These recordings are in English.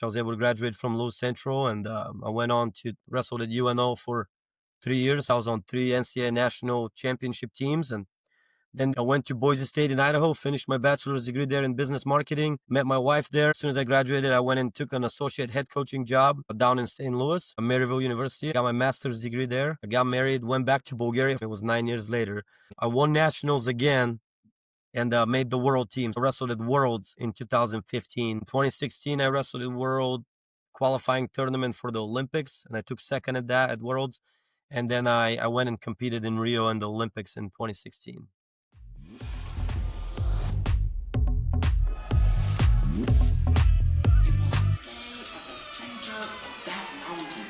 I was able to graduate from Lewis Central, and I went on to wrestle at UNO for 3 years. I was on three NCAA national championship teams, and then I went to Boise State in Idaho, finished my bachelor's degree there in business marketing, met my wife there. As soon as I graduated, I went and took an associate head coaching job down in St. Louis, at Maryville University. I got my master's degree there. I got married, went back to Bulgaria. It was 9 years later. I won nationals again and made the world team. I wrestled at Worlds in 2015. 2016, I wrestled at World qualifying tournament for the Olympics, and I took second at that at Worlds. And then I went and competed in Rio and the Olympics in 2016. It will stay at the center of that mountain.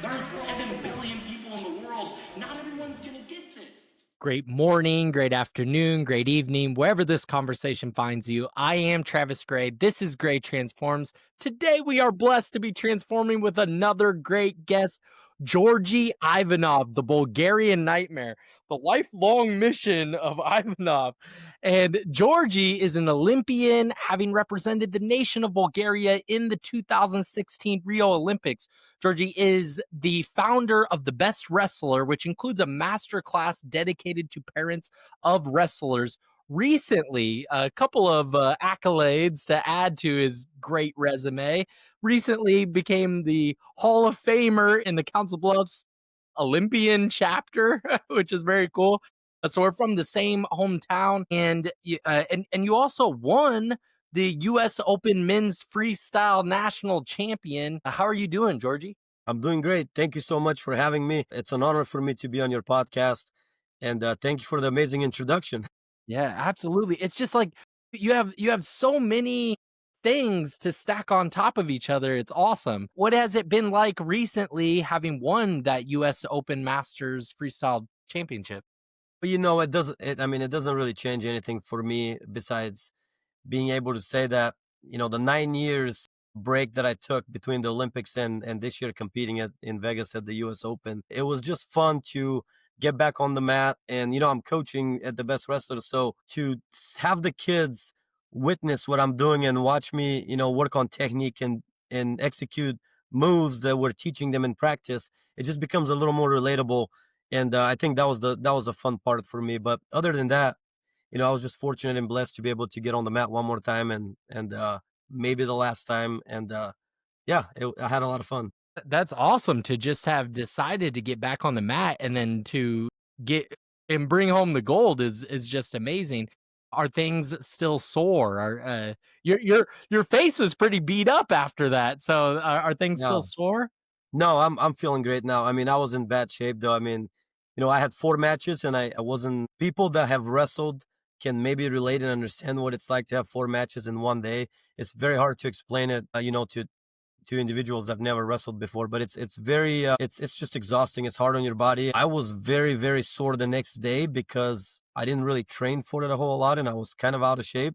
There are 7 billion people in the world. Not everyone's going to get this. Great morning, great afternoon, great evening, wherever this conversation finds you. I am Travis Gray. This is Gray Transforms. Today we are blessed to be transforming with another great guest, Georgi Ivanov, the Bulgarian Nightmare, the lifelong mission of Ivanov. And Georgi is an Olympian, having represented the nation of Bulgaria in the 2016 Rio Olympics. Georgi is the founder of The Best Wrestler, which includes a master class dedicated to parents of wrestlers. Recently, a couple of accolades to add to his great resume. Recently became the Hall of Famer in the Council Bluffs Olympian chapter, which is very cool. So we're from the same hometown, and you also won the U.S. Open Men's Freestyle National Champion. How are you doing, Georgi? I'm doing great. Thank you so much for having me. It's an honor for me to be on your podcast. And thank you for the amazing introduction. Yeah, absolutely. It's just like you have so many things to stack on top of each other. It's awesome. What has it been like recently having won that US Open Masters Freestyle Championship? But it doesn't really change anything for me besides being able to say that, the 9 years break that I took between the Olympics and this year competing in Vegas at the US Open, it was just fun to get back on the mat. And, I'm coaching at the Best Wrestler. So to have the kids witness what I'm doing and watch me, work on technique and execute moves that we're teaching them in practice, it just becomes a little more relatable. And I think that was a fun part for me. But other than that, I was just fortunate and blessed to be able to get on the mat one more time and maybe the last time. And yeah, I had a lot of fun. That's awesome to just have decided to get back on the mat and then to get and bring home the gold is just amazing. Are things still sore? Your face is pretty beat up after that. So are things still No, sore? no, I'm feeling great now. I mean, I was in bad shape though. I mean, I had 4 matches and I wasn't. People that have wrestled can maybe relate and understand what it's like to have 4 matches in one day. It's very hard to explain it, to individuals that have never wrestled before, but it's very it's just exhausting. It's hard on your body. I was very, very sore the next day because I didn't really train for it a whole lot and I was kind of out of shape.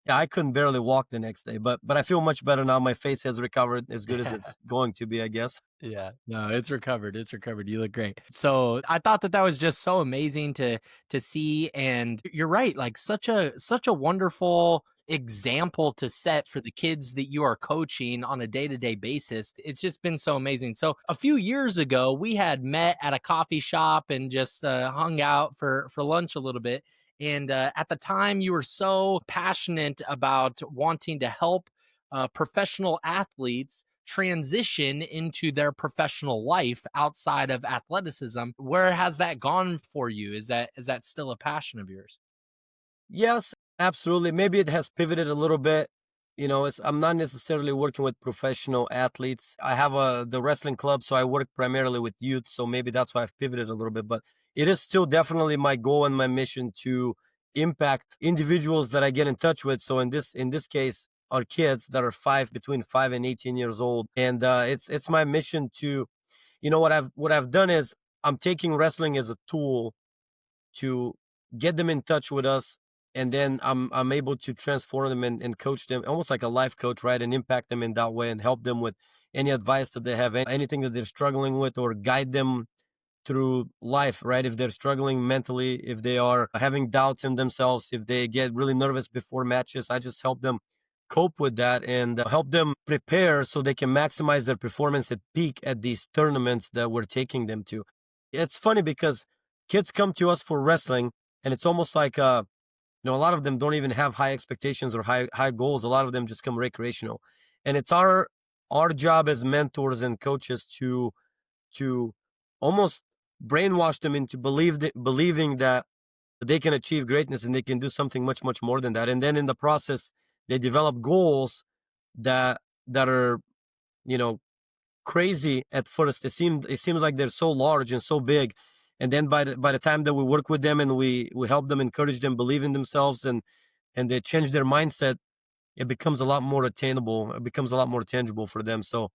Yeah, I couldn't barely walk the next day, but I feel much better now. My face has recovered as good as it's going to be, I guess. Yeah, no, it's recovered. It's recovered. You look great. So I thought that was just so amazing to see, and you're right. Like such a wonderful example to set for the kids that you are coaching on a day-to-day basis. It's just been so amazing. So a few years ago, we had met at a coffee shop and just hung out for lunch a little bit. And at the time, you were so passionate about wanting to help professional athletes transition into their professional life outside of athleticism. Where has that gone for you? Is that still a passion of yours? Yes, absolutely. Maybe it has pivoted a little bit. I'm not necessarily working with professional athletes. I have the wrestling club, so I work primarily with youth. So maybe that's why I've pivoted a little bit. But it is still definitely my goal and my mission to impact individuals that I get in touch with. So in this case, are kids that are between 5 and 18 years old, and it's my mission to, what I've done is I'm taking wrestling as a tool to get them in touch with us, and then I'm able to transform them and coach them almost like a life coach, right? And impact them in that way and help them with any advice that they have, anything that they're struggling with, or guide them through life, right? If they're struggling mentally, if they are having doubts in themselves, if they get really nervous before matches, I just help them cope with that and help them prepare so they can maximize their performance at peak at these tournaments that we're taking them to. It's funny because kids come to us for wrestling, and it's almost like a lot of them don't even have high expectations or high goals. A lot of them just come recreational, and it's our job as mentors and coaches to almost brainwash them into believing that they can achieve greatness and they can do something much more than that. And then in the process, they develop goals that are you know crazy at first. It seems like they're so large and so big, and then by the time that we work with them and we help them, encourage them, believe in themselves, and they change their mindset, it becomes a lot more attainable. It becomes a lot more tangible for them. So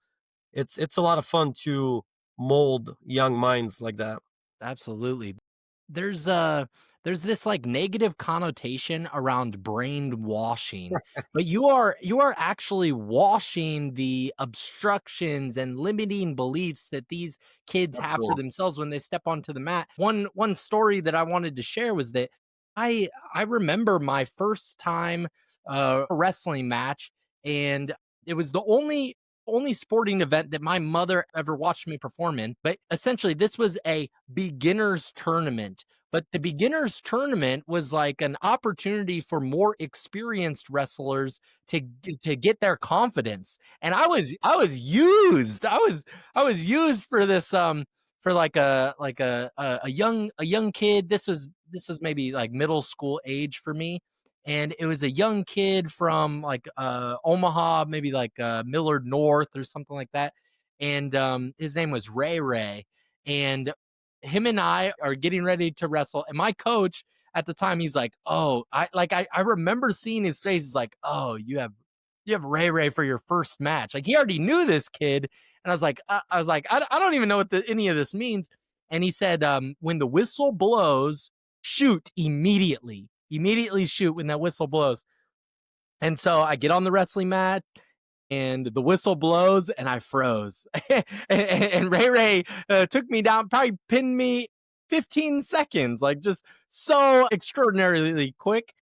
it's a lot of fun to mold young minds like that. Absolutely. There's there's this like negative connotation around brainwashing, but you are actually washing the obstructions and limiting beliefs that these kids have for Absolutely. themselves when they step onto the mat. One story that I wanted to share was that I remember my first time wrestling match, and it was the only sporting event that my mother ever watched me perform in. But essentially, this was a beginners tournament. But the beginners tournament was like an opportunity for more experienced wrestlers to get their confidence. And I was used. I was used for this for like a young kid. This was maybe like middle school age for me, and it was a young kid from like Omaha, maybe like Millard North or something like that. And his name was Ray Ray, and him and I are getting ready to wrestle. And my coach at the time, he's like, "Oh, I remember seeing his face. He's like, oh, you have Ray Ray for your first match." Like he already knew this kid, and I don't even know what any of this means. And he said, when the whistle blows, shoot immediately. Immediately shoot when that whistle blows. And so I get on the wrestling mat and the whistle blows and I froze. And Ray Ray took me down, probably pinned me 15 seconds, like just so extraordinarily quick.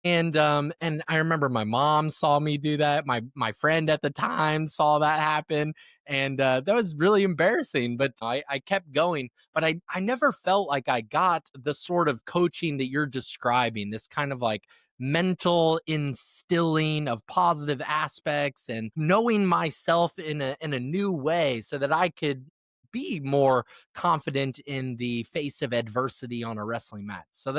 And I remember my mom saw me do that. My friend at the time saw that happen, and that was really embarrassing. But I kept going. But I never felt like I got the sort of coaching that you're describing. This kind of like mental instilling of positive aspects and knowing myself in a new way so that I could be more confident in the face of adversity on a wrestling match. So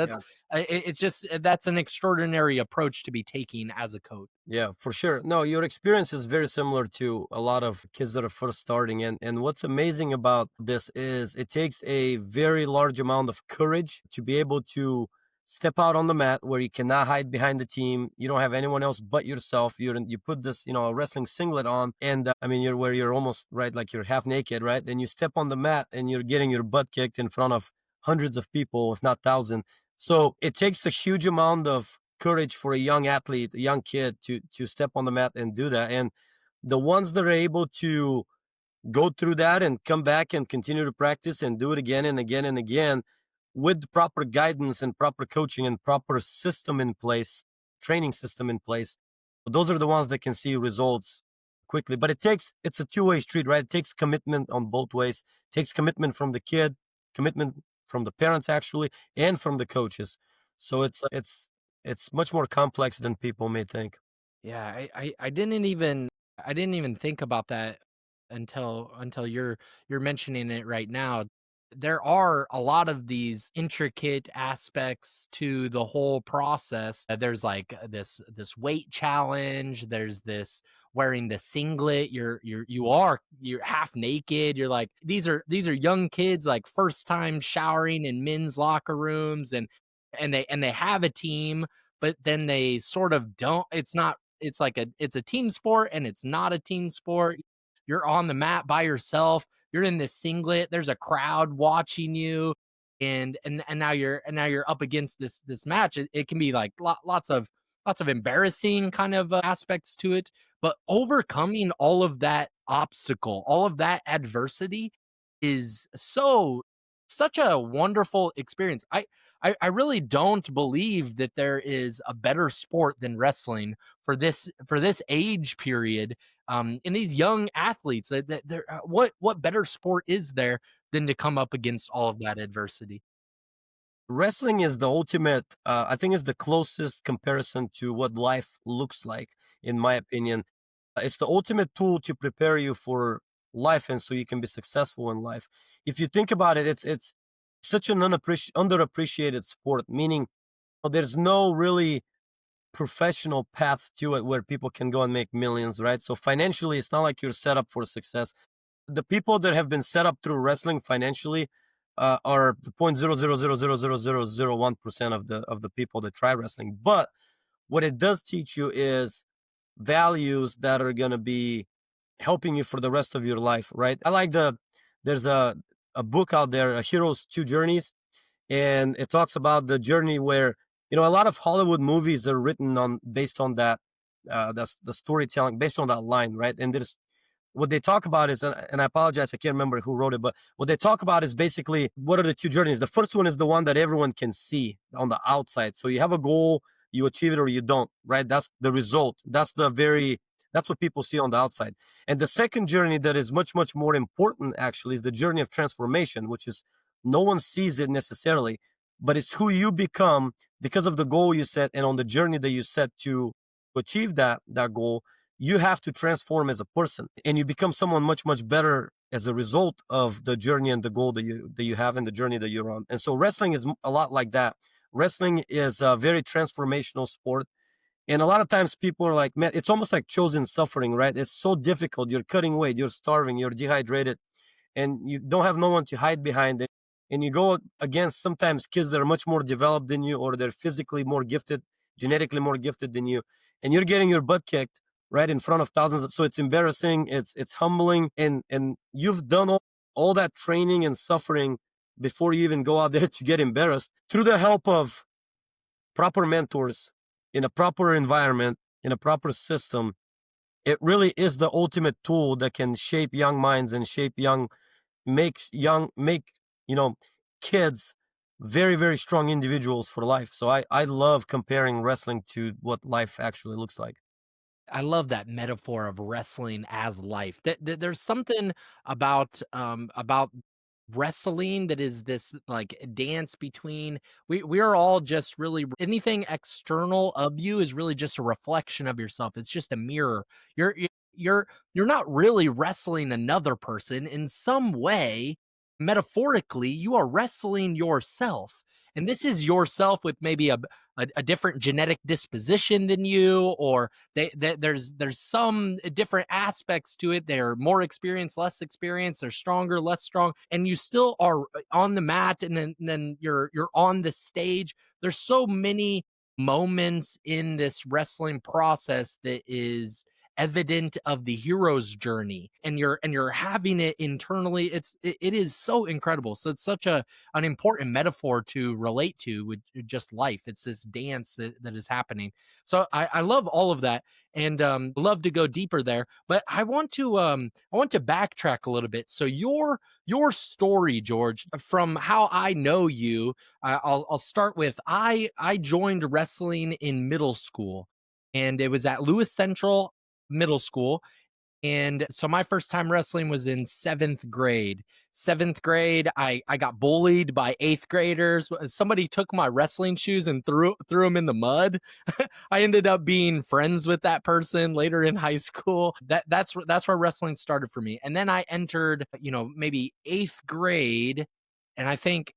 it's just that's an extraordinary approach to be taking as a coach. Yeah, for sure. No, your experience is very similar to a lot of kids that are first starting. And what's amazing about this is it takes a very large amount of courage to be able to step out on the mat where you cannot hide behind the team. You don't have anyone else but yourself. You put this, a wrestling singlet on, and I mean, you're almost right, like you're half naked, right? And you step on the mat and you're getting your butt kicked in front of hundreds of people, if not thousands. So it takes a huge amount of courage for a young athlete, a young kid to step on the mat and do that. And the ones that are able to go through that and come back and continue to practice and do it again and again and again with proper guidance and proper coaching and proper system in place, training system in place, those are the ones that can see results quickly. But it's a two-way street, right? It takes commitment on both ways. It takes commitment from the kid, commitment from the parents actually, and from the coaches. So it's much more complex than people may think. Yeah, I didn't even think about that until you're mentioning it right now. There are a lot of these intricate aspects to the whole process. There's like this weight challenge. There's this wearing the singlet. You're half naked. You're like these are young kids like first time showering in men's locker rooms, and they have a team, but then they sort of don't. It's a team sport and it's not a team sport. You're on the mat by yourself. You're in this singlet. There's a crowd watching you, and now you're up against this match. It can be like lots of embarrassing kind of aspects to it, but overcoming all of that obstacle, all of that adversity is such a wonderful experience. I really don't believe that there is a better sport than wrestling for this age period. In these young athletes, what better sport is there than to come up against all of that adversity? Wrestling is the ultimate, I think is the closest comparison to what life looks like, in my opinion. It's the ultimate tool to prepare you for life and so you can be successful in life. If you think about it, it's such an underappreciated sport, meaning there's no really professional path to it where people can go and make millions, right? So financially, it's not like you're set up for success. The people that have been set up through wrestling financially are the 0.000000001% of the people that try wrestling. But what it does teach you is values that are going to be helping you for the rest of your life, right? There's a book out there, A Hero's Two Journeys, and it talks about the journey where a lot of Hollywood movies are written on based on that, that's the storytelling based on that line, right? And there's what they talk about is, and I apologize, I can't remember who wrote it, but what they talk about is basically what are the two journeys. The first one is the one that everyone can see on the outside. So you have a goal, you achieve it or you don't, right? That's the result. That's what people see on the outside. And the second journey that is much, much more important actually is the journey of transformation, which is no one sees it necessarily, but it's who you become because of the goal you set and on the journey that you set to achieve that goal. You have to transform as a person and you become someone much, much better as a result of the journey and the goal that you have and the journey that you're on. And so wrestling is a lot like that. Wrestling is a very transformational sport. And a lot of times people are like, man, it's almost like chosen suffering, right? It's so difficult. You're cutting weight, you're starving, you're dehydrated, and you don't have no one to hide behind it. And you go against sometimes kids that are much more developed than you, or they're physically more gifted, genetically more gifted than you, and you're getting your butt kicked right in front of thousands. So it's embarrassing, it's humbling, and you've done all that training and suffering before you even go out there to get embarrassed through the help of proper mentors in a proper environment, in a proper system. It really is the ultimate tool that can shape young minds and make you know kids very, very strong individuals for life. So I love comparing wrestling to what life actually looks like. I love that metaphor of wrestling as life. That there's something about wrestling that is this like dance between we are all just really anything external of you is really just a reflection of yourself. It's just a mirror. You're not really wrestling another person in some way. Metaphorically, you are wrestling yourself. And this is yourself with maybe a different genetic disposition than you, or there's some different aspects to it. They're more experienced, less experienced. They're stronger, less strong, and you still are on the mat, and then you're on the stage. There's so many moments in this wrestling process that is evident of the hero's journey, and you're having it internally. It is so incredible. So it's such an important metaphor to relate to with just life. It's this dance that is happening. So I love all of that, and love to go deeper there. But I want to backtrack a little bit. So your story, George, from how I know you, I'll start with I joined wrestling in middle school, and it was at Lewis Central Middle School. And so my first time wrestling was in seventh grade. Seventh grade, I got bullied by eighth graders. Somebody took my wrestling shoes and threw them in the mud. I ended up being friends with that person later in high school. That's where wrestling started for me. And then I entered, maybe eighth grade. And I think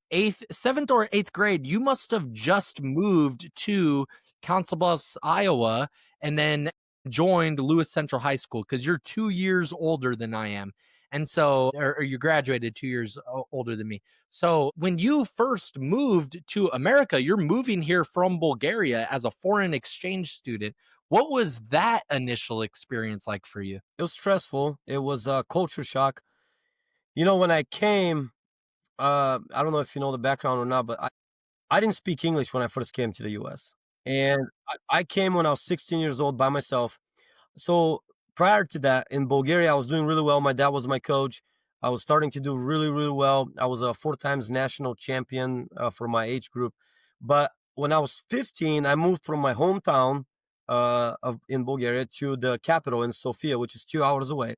seventh or eighth grade, you must have just moved to Council Bluffs, Iowa, and then joined Lewis Central High School because you're 2 years older than I am. And so, or you graduated 2 years older than me. So when you first moved to America, you're moving here from Bulgaria as a foreign exchange student. What was that initial experience like for you? It was stressful. It was a culture shock. When I came, I don't know if you know the background or not, but I didn't speak English when I first came to the US. And I came when I was 16 years old by myself. So prior to that, in Bulgaria, I was doing really well. My dad was my coach. I was starting to do really, really well. I was a four times national champion for my age group. But when I was 15, I moved from my hometown in Bulgaria to the capital in Sofia, which is 2 hours away.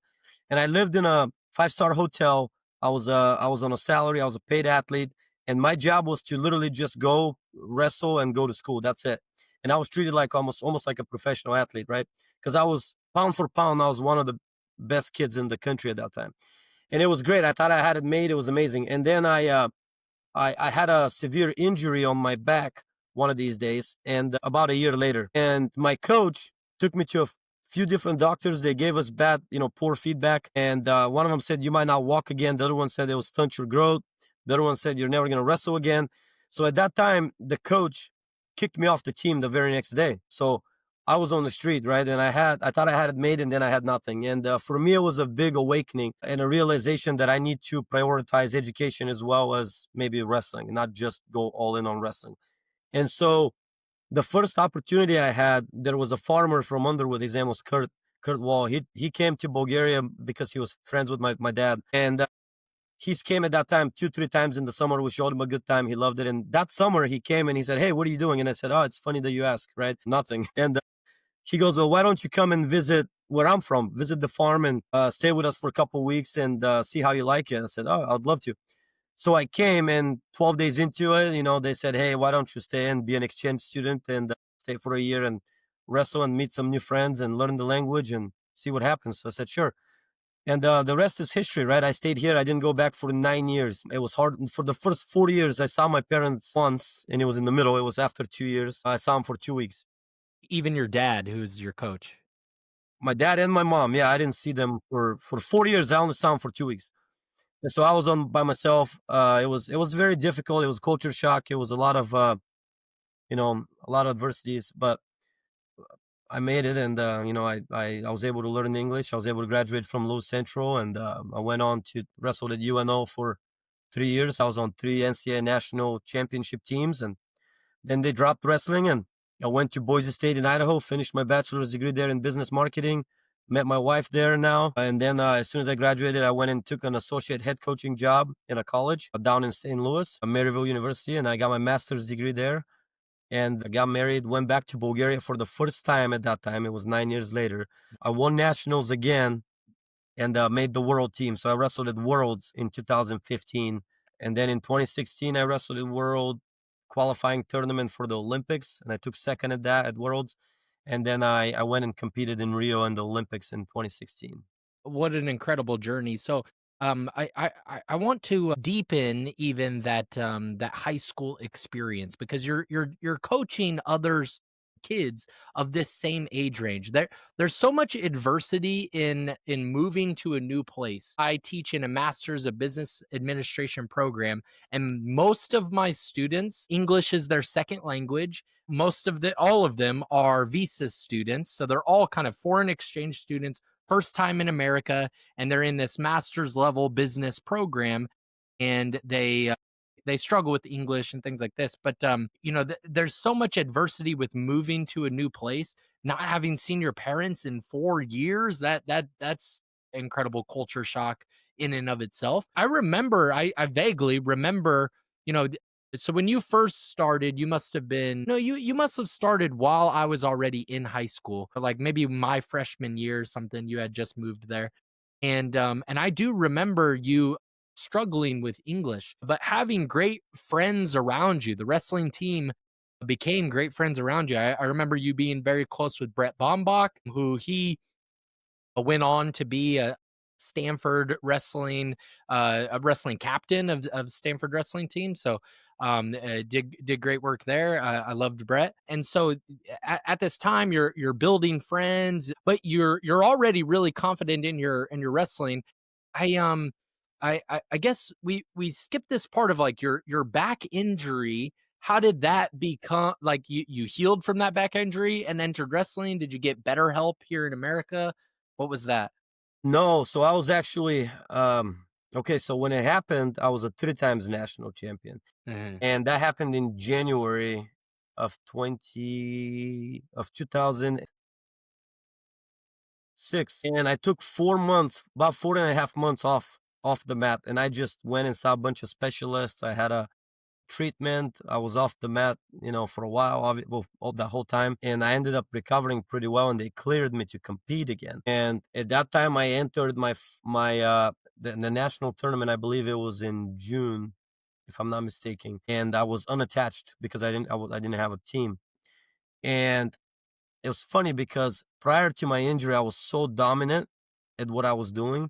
And I lived in a five-star hotel. I was on a salary. I was a paid athlete, and my job was to literally just go wrestle and go to school. That's it. And I was treated like almost like a professional athlete, right? Because I was pound for pound, I was one of the best kids in the country at that time, and it was great. I thought I had it made. It was amazing. And then I had a severe injury on my back one of these days, and about a year later, and my coach took me to a few different doctors. They gave us bad, poor feedback, and one of them said you might not walk again. The other one said it will stunt your growth. The other one said you're never going to wrestle again. So at that time, the coach kicked me off the team the very next day. So I was on the street, right? And I thought I had it made, and then I had nothing. And for me, it was a big awakening and a realization that I need to prioritize education as well as maybe wrestling, not just go all in on wrestling. And so the first opportunity I had, there was a farmer from Underwood. His name was Kurt Wall. He came to Bulgaria because he was friends with my dad, and he's came at that time 2 3 times in the summer. We showed him a good time. He loved it. And that summer he came and he said, "Hey, what are you doing?" And I said, "Oh, it's funny that you ask, right? Nothing." And he goes, "Well, why don't you come and visit where I'm from? Visit the farm and stay with us for a couple of weeks and see how you like it." I said, "Oh, I'd love to." So I came, and 12 days into it, they said, "Hey, why don't you stay and be an exchange student and stay for a year and wrestle and meet some new friends and learn the language and see what happens?" So I said, "Sure." And the rest is history, right? I stayed here. I didn't go back for 9 years. It was hard. For the first 4 years, I saw my parents once, and it was in the middle. It was after 2 years. I saw them for 2 weeks. Even your dad, who's your coach. My dad and my mom. Yeah, I didn't see them for 4 years. I only saw them for 2 weeks. And so I was on by myself. It was very difficult. It was culture shock. It was a lot of a lot of adversities, but I made it, and I was able to learn English. I was able to graduate from Lewis Central, and I went on to wrestle at UNO for 3 years. I was on three NCAA national championship teams, and then they dropped wrestling, and I went to Boise State in Idaho, finished my bachelor's degree there in business marketing, met my wife there now. And then as soon as I graduated, I went and took an associate head coaching job in a college down in St. Louis, Maryville University, and I got my master's degree there. And I got married, went back to Bulgaria for the first time at that time. It was 9 years later. I won nationals again and made the world team. So I wrestled at Worlds in 2015. And then in 2016, I wrestled at World qualifying tournament for the Olympics. And I took second at that at Worlds. And then I went and competed in Rio in the Olympics in 2016. What an incredible journey. So, I want to deepen even that high school experience, because you're coaching others kids of this same age range. There's so much adversity in moving to a new place. I teach in a master's of business administration program, and most of my students, English is their second language. All of them are visa students, so they're all kind of foreign exchange students, first time in America, and they're in this master's level business program, and they struggle with English and things like this. But there's so much adversity with moving to a new place, not having seen your parents in 4 years. That's incredible culture shock in and of itself. I vaguely remember, you know, so when you first started, you must have been no, you must have started while I was already in high school, like maybe my freshman year or something. You had just moved there, and I do remember you struggling with English, but having great friends around you. The wrestling team became great friends around you. I remember you being very close with Brett Bombach, who he went on to be a wrestling captain of Stanford wrestling team. So did great work there. I loved Brett, and so at this time you're building friends, but you're already really confident in your wrestling. I I guess we skipped this part of like your back injury. How did that become like you healed from that back injury and entered wrestling? Did you get better help here in America? What was that? No, so I was actually okay, so when it happened, I was a three times national champion. Mhm. And that happened in January of 2006. And I took 4 months, about 4.5 months off off the mat, and I just went and saw a bunch of specialists. I had a treatment. I was off the mat, for a while, well, all the whole time, and I ended up recovering pretty well, and they cleared me to compete again. And at that time, I entered the national tournament. I believe it was in June, if I'm not mistaken, and I was unattached because I didn't have a team. And it was funny because prior to my injury, I was so dominant at what I was doing,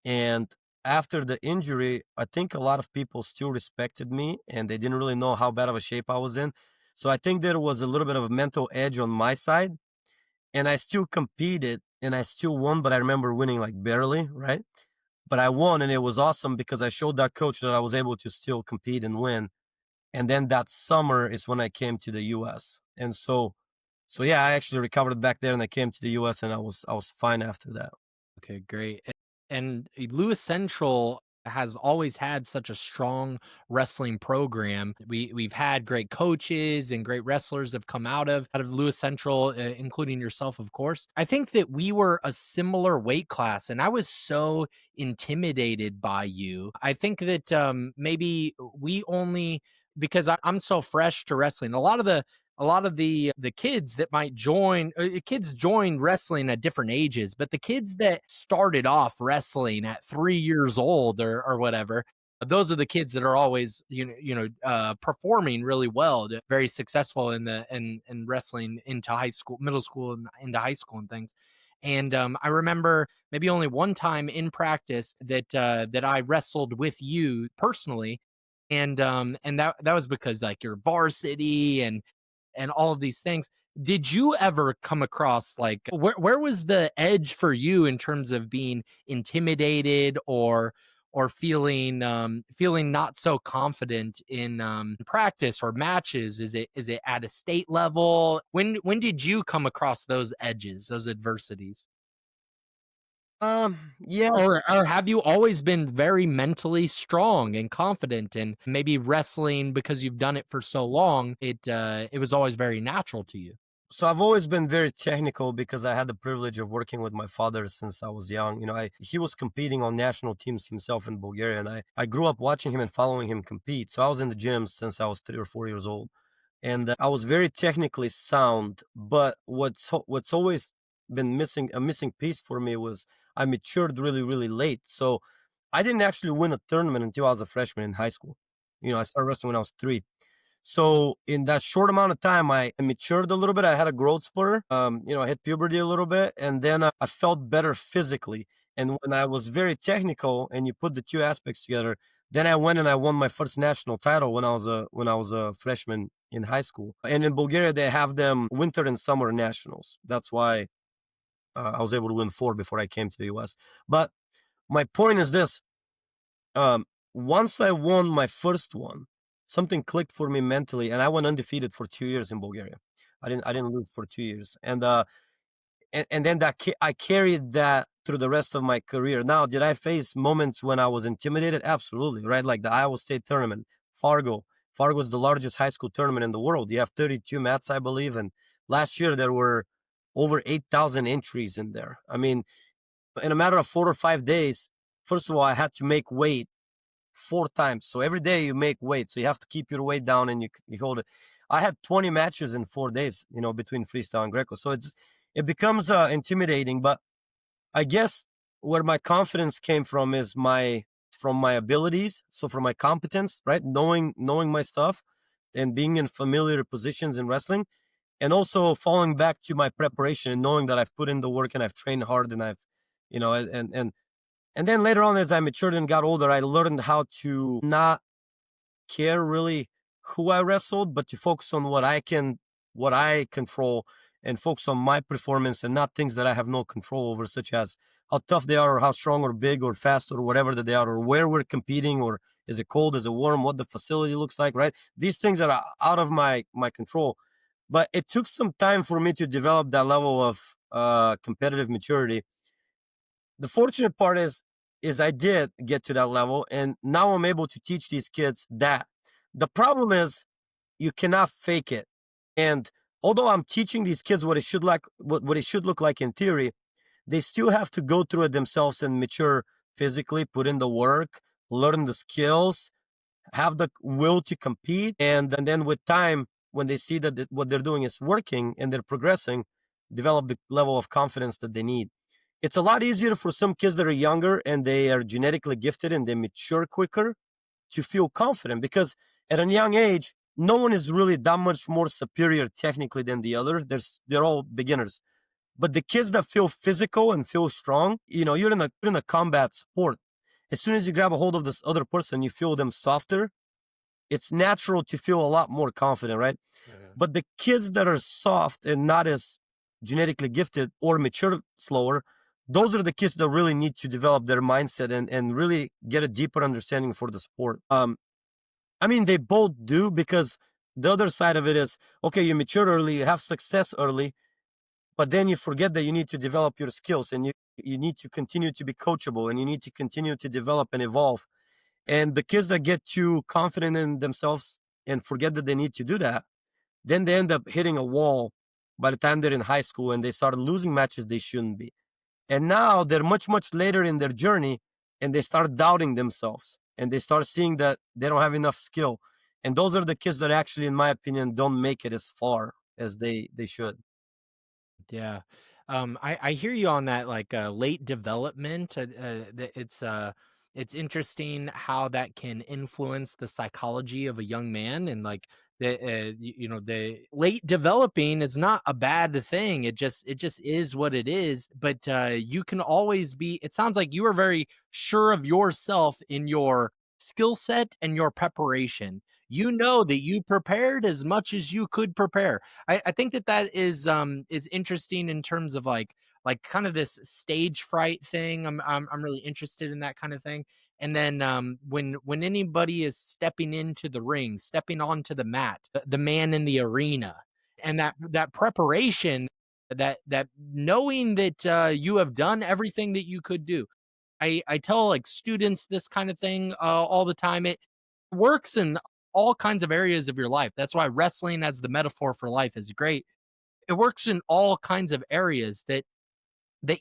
and after the injury, I think a lot of people still respected me and they didn't really know how bad of a shape I was in. So I think there was a little bit of a mental edge on my side. And I still competed and I still won, but I remember winning like barely, right? But I won and it was awesome because I showed that coach that I was able to still compete and win. And then that summer is when I came to the US. And so yeah, I actually recovered back there and I came to the US and I was fine after that. Okay, great. And Lewis Central has always had such a strong wrestling program. We've had great coaches and great wrestlers have come out of Lewis Central, including yourself, of course. I think that we were a similar weight class, and I was so intimidated by you. I think that maybe we only because I'm so fresh to wrestling. A lot of the kids that might join kids join wrestling at different ages, but the kids that started off wrestling at 3 years old or whatever, those are the kids that are always performing really well, very successful in wrestling into high school, middle school, and into high school and things. And I remember maybe only one time in practice that I wrestled with you personally, and that was because like you're varsity and all of these things. Did you ever come across like where was the edge for you in terms of being intimidated or feeling not so confident in practice or matches? Is it at a state level? When did you come across those edges, those adversities? Yeah. Or have you always been very mentally strong and confident, and maybe wrestling because you've done it for so long, it was always very natural to you? So I've always been very technical because I had the privilege of working with my father since I was young. He was competing on national teams himself in Bulgaria, and I grew up watching him and following him compete. So I was in the gym since I was 3 or 4 years old, and I was very technically sound. But what's always been missing, a missing piece for me, was I matured really really late. So I didn't actually win a tournament until I was a freshman in high school. I started wrestling when I was 3. So in that short amount of time, I matured a little bit. I had a growth spur. I hit puberty a little bit, and then I felt better physically. And when I was very technical, and you put the two aspects together, then I went and I won my first national title when I was a freshman in high school. And in Bulgaria, they have them winter and summer nationals. That's why I was able to win 4 before I came to the US. But my point is this: once I won my first one, something clicked for me mentally, and I went undefeated for 2 years in Bulgaria. I didn't lose for 2 years, and then I carried that through the rest of my career. Now, did I face moments when I was intimidated? Absolutely, right? Like the Iowa State tournament, Fargo. Fargo is the largest high school tournament in the world. You have 32 mats, I believe, and last year there were over 8,000 entries in there. I mean, in a matter of 4 or 5 days, first of all, I had to make weight 4 times. So every day you make weight. So you have to keep your weight down and you hold it. I had 20 matches in 4 days, between freestyle and Greco. So it becomes intimidating. But I guess where my confidence came from is from my abilities. So from my competence, right? Knowing my stuff and being in familiar positions in wrestling, and also falling back to my preparation and knowing that I've put in the work and I've trained hard and I've, and then later on, as I matured and got older, I learned how to not care really who I wrestled, but to focus on what I control, and focus on my performance and not things that I have no control over, such as how tough they are or how strong or big or fast or whatever that they are, or where we're competing, or is it cold, is it warm, what the facility looks like, right? These things that are out of my control. But it took some time for me to develop that level of competitive maturity. The fortunate part is I did get to that level, and now I'm able to teach these kids that. The problem is you cannot fake it. And although I'm teaching these kids what it should like, what it should look like in theory, they still have to go through it themselves and mature physically, put in the work, learn the skills, have the will to compete, and then with time, when they see that what they're doing is working and they're progressing, develop the level of confidence that they need. It's a lot easier for some kids that are younger and they are genetically gifted and they mature quicker to feel confident, because at a young age, no one is really that much more superior technically than the other. They're all beginners. But the kids that feel physical and feel strong, you're in a combat sport. As soon as you grab a hold of this other person, you feel them softer. It's natural to feel a lot more confident, right? Yeah. But the kids that are soft and not as genetically gifted or mature slower, those are the kids that really need to develop their mindset and really get a deeper understanding for the sport. I mean, they both do, because the other side of it is, okay, you mature early, you have success early, but then you forget that you need to develop your skills, and you need to continue to be coachable, and you need to continue to develop and evolve. And the kids that get too confident in themselves and forget that they need to do that, then they end up hitting a wall by the time they're in high school, and they start losing matches they shouldn't be. And now they're much, much later in their journey, and they start doubting themselves, and they start seeing that they don't have enough skill. And those are the kids that actually, in my opinion, don't make it as far as they should. Yeah. I hear you on that, like, late development. It's interesting how that can influence the psychology of a young man, and like the late developing is not a bad thing. It just is what it is. But you can always be. It sounds like you are very sure of yourself in your skill set and your preparation. You know that you prepared as much as you could prepare. I think that that is interesting in terms of like kind of this stage fright thing. I'm really interested in that kind of thing. And then when anybody is stepping into the ring, stepping onto the mat, the man in the arena, and that preparation, that knowing that you have done everything that you could do. I tell like students this kind of thing all the time. It works in all kinds of areas of your life. That's why wrestling as the metaphor for life is great. It works in all kinds of areas that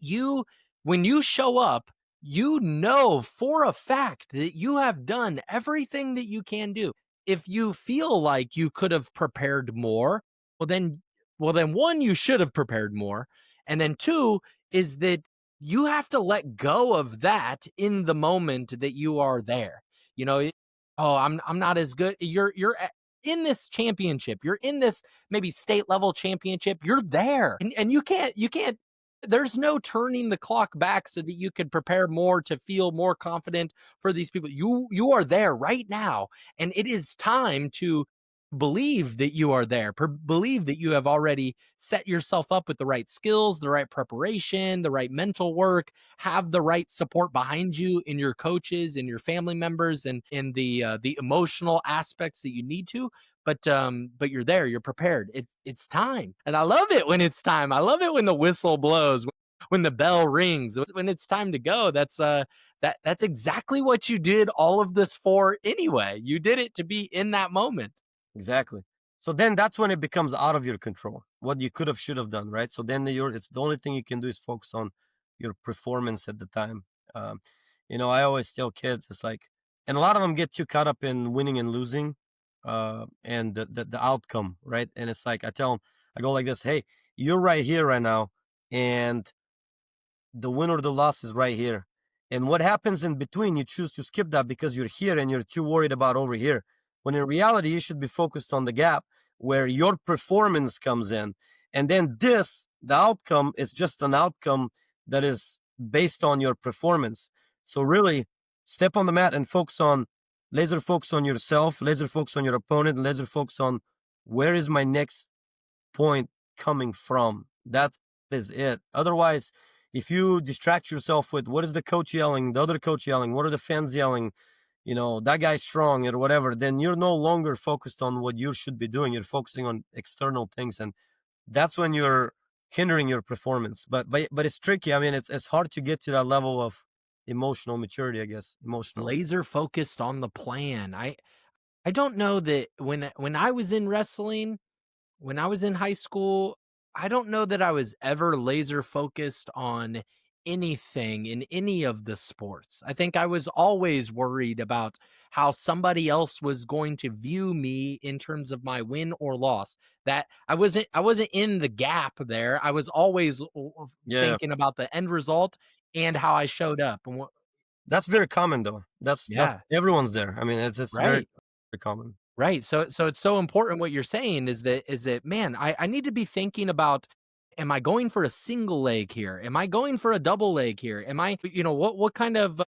you when you show up, you know for a fact that you have done everything that you can do. If you feel like you could have prepared more, well then one, you should have prepared more. And then two is that you have to let go of that in the moment that you are there. You know, oh, I'm not as good. In this championship. You're in this maybe state level championship. You're there. And you can't there's no turning the clock back so that you can prepare more to feel more confident for these people. You are there right now, and it is time to believe that you are there. Believe that you have already set yourself up with the right skills, the right preparation, the right mental work, have the right support behind you in your coaches and your family members, and in the emotional aspects that you need to. But you're there, you're prepared. It's time. And I love it when it's time. I love it when the whistle blows, when the bell rings, when it's time to go. That's exactly what you did all of this for anyway. You did it to be in that moment. Exactly. So then that's when it becomes out of your control, what you could have, should have done, right? So then it's the only thing you can do is focus on your performance at the time. Um, I always tell kids, it's like, and a lot of them get too caught up in winning and losing, and the outcome, right? And it's like, I tell them, I go like this: hey, you're right here right now, and the win or the loss is right here. And what happens in between, you choose to skip that because you're here and you're too worried about over here. When in reality, you should be focused on the gap where your performance comes in. And then the outcome is just an outcome that is based on your performance. So really step on the mat and laser focus on yourself, laser focus on your opponent, laser focus on where is my next point coming from. That is it. Otherwise, if you distract yourself with what is the coach yelling, the other coach yelling, what are the fans yelling, that guy's strong or whatever, then you're no longer focused on what you should be doing. You're focusing on external things, and that's when you're hindering your performance. But it's tricky. I mean, it's hard to get to that level of emotional maturity, I guess, emotional. Laser focused on the plan. I don't know that when I was in wrestling, when I was in high school, I don't know that I was ever laser focused on anything in any of the sports. I think I was always worried about how somebody else was going to view me in terms of my win or loss. That I wasn't in the gap there. I was always Yeah, thinking about the end result and how I showed up. And what, that's very common though. That's yeah, everyone's there. I mean, it's very, right. very common. Right. So it's so important what you're saying is that man, I need to be thinking about, am I going for a single leg here? Am I going for a double leg here? Am I, what kind of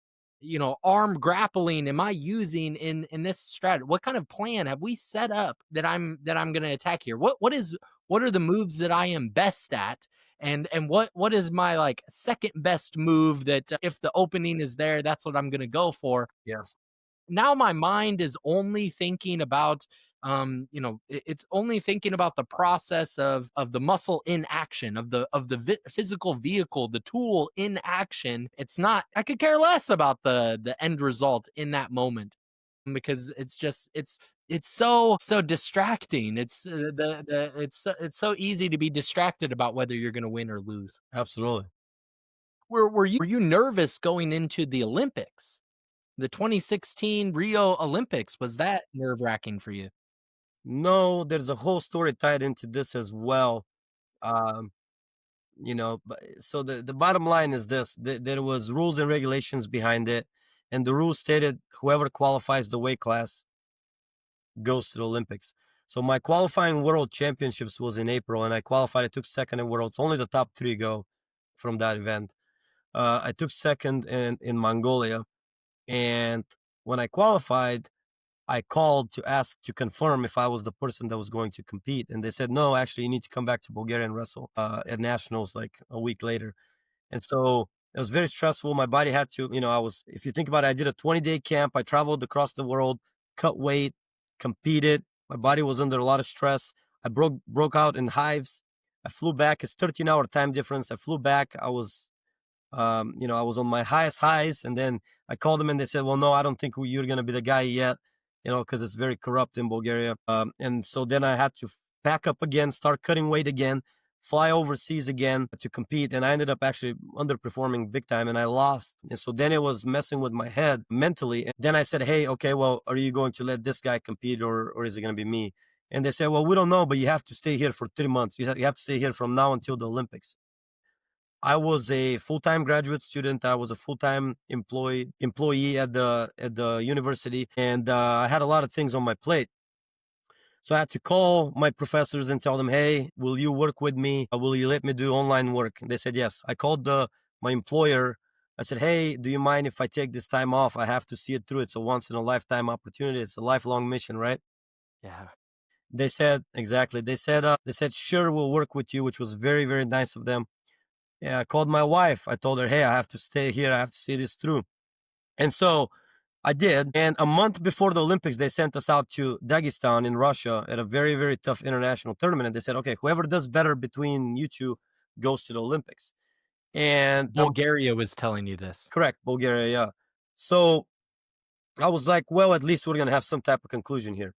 arm grappling am I using in this strategy? What kind of plan have we set up that I'm gonna attack here? What are the moves that I am best at? And what is my like second best move that if the opening is there, that's what I'm gonna go for. Yes, Now my mind is only thinking about it's only thinking about the process of the muscle in action, of the physical vehicle, the tool in action. It's not, I could care less about the end result in that moment, because it's so distracting. It's so easy to be distracted about whether you're going to win or lose. absolutely. Were you nervous going into the Olympics? The 2016 Rio Olympics, was that nerve-wracking for you? No, there's a whole story tied into this as well. Um, but so the bottom line is this: there was rules and regulations behind it, and the rules stated whoever qualifies the weight class goes to the Olympics. So my qualifying world championships was in April, and I qualified. I took second in worlds. Only the top three go from that event. I took second in Mongolia, and when I qualified, I called to ask to confirm if I was the person that was going to compete, and they said no. Actually, you need to come back to Bulgaria and wrestle at nationals like a week later. And so it was very stressful. My body had to, if you think about it, I did a 20-day camp. I traveled across the world, cut weight, competed. My body was under a lot of stress. I broke out in hives. I flew back. It's 13-hour time difference. I flew back. I was on my highest highs, and then I called them and they said, "Well, no, I don't think you're going to be the guy yet, because it's very corrupt in Bulgaria." And so then I had to pack up again, start cutting weight again, fly overseas again to compete, and I ended up actually underperforming big time, and I lost. And so then it was messing with my head mentally. And then I said, "Hey, okay, well, are you going to let this guy compete, or is it going to be me?" And they said, "Well, we don't know, but you have to stay here for 3 months. You have to stay here from now until the Olympics." I was a full-time graduate student. I was a full-time employee at the university, and I had a lot of things on my plate. So I had to call my professors and tell them, "Hey, will you work with me? Will you let me do online work?" And they said yes. I called my employer. I said, "Hey, do you mind if I take this time off? I have to see it through. It's a once in a lifetime opportunity. It's a lifelong mission, right?" Yeah. They said exactly. They said sure, we'll work with you, which was very very nice of them. Yeah, I called my wife. I told her, "Hey, I have to stay here. I have to see this through." And so I did. And a month before the Olympics, they sent us out to Dagestan in Russia at a very, very tough international tournament. And they said, "Okay, whoever does better between you two goes to the Olympics." And I'm Bulgaria was telling you this. correct, Bulgaria, yeah. So I was like, well, at least we're going to have some type of conclusion here.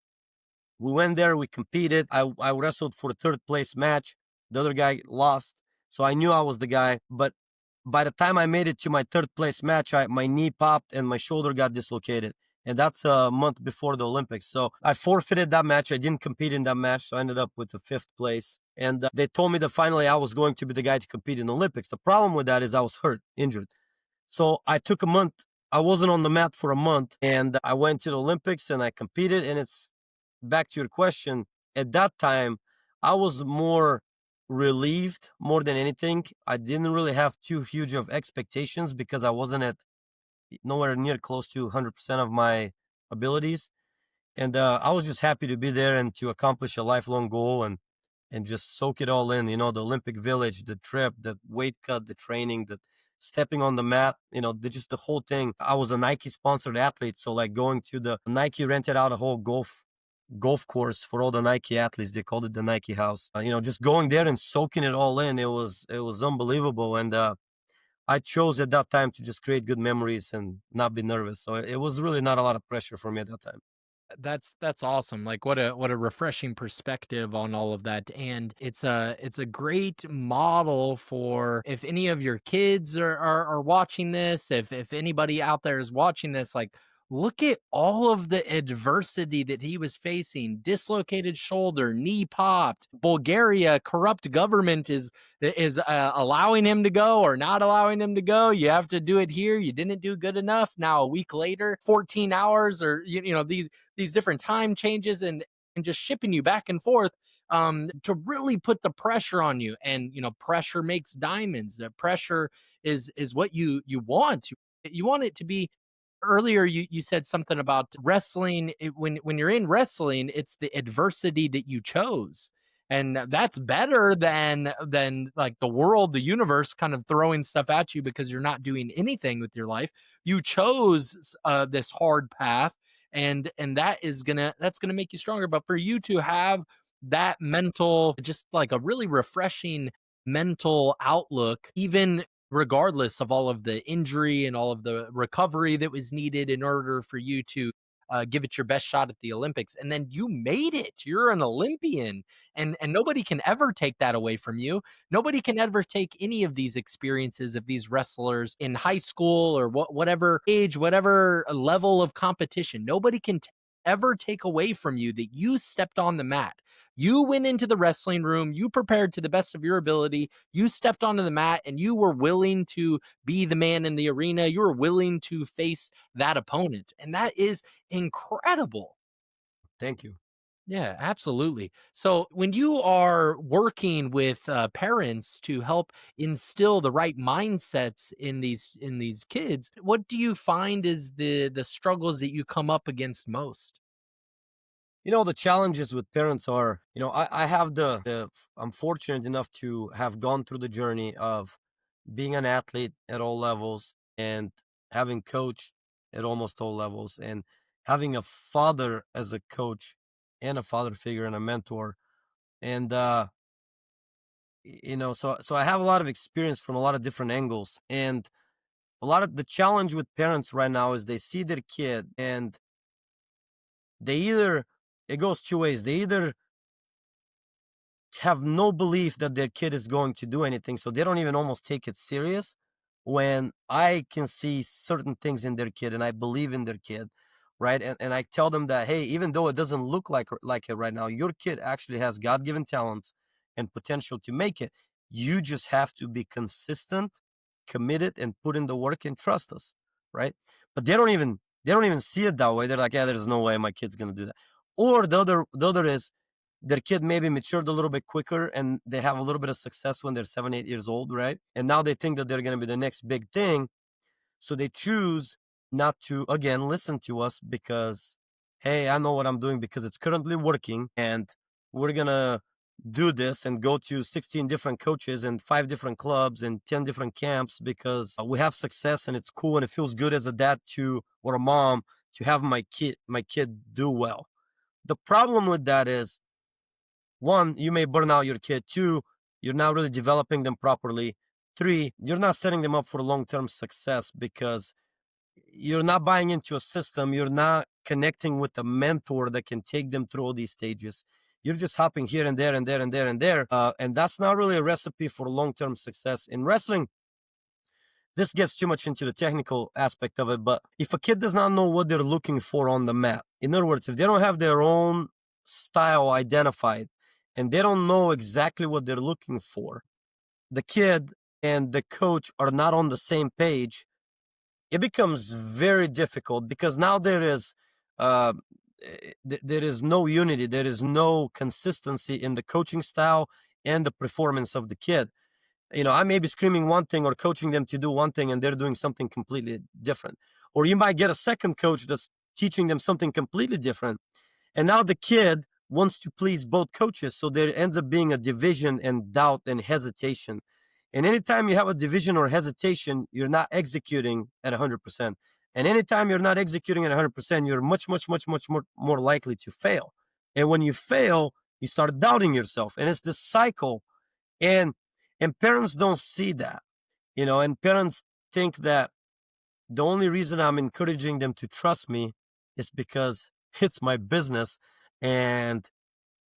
We went there, we competed. I wrestled for a third place match. The other guy lost. So I knew I was the guy. But by the time I made it to my third place match, my knee popped and my shoulder got dislocated. And that's a month before the Olympics. So I forfeited that match. I didn't compete in that match. So I ended up with the fifth place. And they told me that finally I was going to be the guy to compete in the Olympics. The problem with that is I was hurt, injured. So I took a month. I wasn't on the mat for a month, and I went to the Olympics and I competed. And it's back to your question. At that time, I was more relieved more than anything. I didn't really have too huge of expectations because I wasn't at nowhere near close to 100% of my abilities. And I was just happy to be there and to accomplish a lifelong goal and just soak it all in. The Olympic Village, the trip, the weight cut, the training, the stepping on the mat. Just the whole thing. I was a Nike sponsored athlete, so like going to the Nike rented out a whole golf course for all the Nike athletes. They called it the Nike House. Just going there and soaking it all in. It was unbelievable, and I chose at that time to just create good memories and not be nervous. So it was really not a lot of pressure for me at that time. That's awesome. Like what a refreshing perspective on all of that. And it's a great model for if any of your kids are watching this, if anybody out there is watching this, like look at all of the adversity that he was facing. Dislocated shoulder, knee popped. Bulgaria, corrupt government is allowing him to go or not allowing him to go. You have to do it here. You didn't do good enough. Now a week later, 14 hours or these different time changes and just shipping you back and forth to really put the pressure on you. And pressure makes diamonds. The pressure is what you want. You want it to be. Earlier you said something about wrestling. When you're in wrestling, it's the adversity that you chose, and that's better than like the world, the universe kind of throwing stuff at you because you're not doing anything with your life. You chose this hard path, and that's gonna make you stronger. But for you to have that mental, just like a really refreshing mental outlook, even regardless of all of the injury and all of the recovery that was needed in order for you to give it your best shot at the Olympics. And then you made it. You're an Olympian, and nobody can ever take that away from you. Nobody can ever take any of these experiences of these wrestlers in high school or whatever age, whatever level of competition. Nobody can ever take away from you that you stepped on the mat. You went into the wrestling room, you prepared to the best of your ability, you stepped onto the mat, and you were willing to be the man in the arena. You were willing to face that opponent. And that is incredible. Thank you. Yeah, absolutely. So when you are working with parents to help instill the right mindsets in these kids, what do you find is the struggles that you come up against most? The challenges with parents are, I have I'm fortunate enough to have gone through the journey of being an athlete at all levels and having coached at almost all levels and having a father as a coach and a father figure and a mentor. And, so I have a lot of experience from a lot of different angles. And a lot of the challenge with parents right now is they see their kid and they either, it goes two ways. They either have no belief that their kid is going to do anything, so they don't even almost take it serious. When I can see certain things in their kid and I believe in their kid, right? And I tell them that, hey, even though it doesn't look like it right now, your kid actually has God-given talents and potential to make it. You just have to be consistent, committed, and put in the work and trust us, right? But they don't even see it that way. They're like, yeah, there's no way my kid's gonna do that. Or the other is their kid maybe matured a little bit quicker and they have a little bit of success when they're 7, 8 years old, right? And now they think that they're going to be the next big thing. So they choose not to, again, listen to us because, hey, I know what I'm doing because it's currently working and we're going to do this and go to 16 different coaches and 5 different clubs and 10 different camps because we have success and it's cool and it feels good as a dad to or a mom to have my kid do well. The problem with that is, one, you may burn out your kid. Two, you're not really developing them properly. Three, you're not setting them up for long-term success because you're not buying into a system. You're not connecting with a mentor that can take them through all these stages. You're just hopping here and there and there and there and there. And that's not really a recipe for long-term success. In wrestling, this gets too much into the technical aspect of it, but if a kid does not know what they're looking for on the mat, in other words, if they don't have their own style identified and they don't know exactly what they're looking for, the kid and the coach are not on the same page, it becomes very difficult because now uh, there is no unity, there is no consistency in the coaching style and the performance of the kid. I may be screaming one thing or coaching them to do one thing and they're doing something completely different. Or you might get a second coach that's teaching them something completely different. And now the kid wants to please both coaches. So there ends up being a division and doubt and hesitation. And anytime you have a division or hesitation, you're not executing at 100%. And anytime you're not executing at 100%, you're much, much, much, much more likely to fail. And when you fail, you start doubting yourself. And it's this cycle. And parents don't see that, and parents think that the only reason I'm encouraging them to trust me is because it's my business, and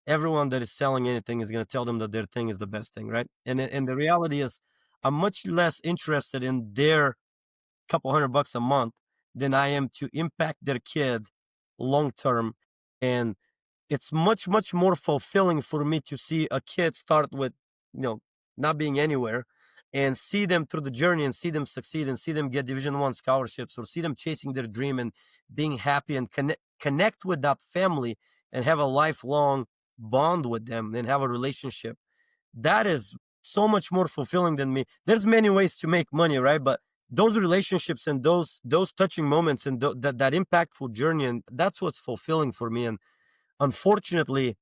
everyone that is selling anything is going to tell them that their thing is the best thing, right? And the reality is, I'm much less interested in their couple $100 a month than I am to impact their kid long term. And it's much, much more fulfilling for me to see a kid start with, you know, not being anywhere, and see them through the journey and see them succeed and see them get Division 1 scholarships, or see them chasing their dream and being happy and connect with that family and have a lifelong bond with them and have a relationship. That is so much more fulfilling than me. There's many ways to make money, right? But those relationships and those touching moments and that impactful journey, and that's what's fulfilling for me. And unfortunately,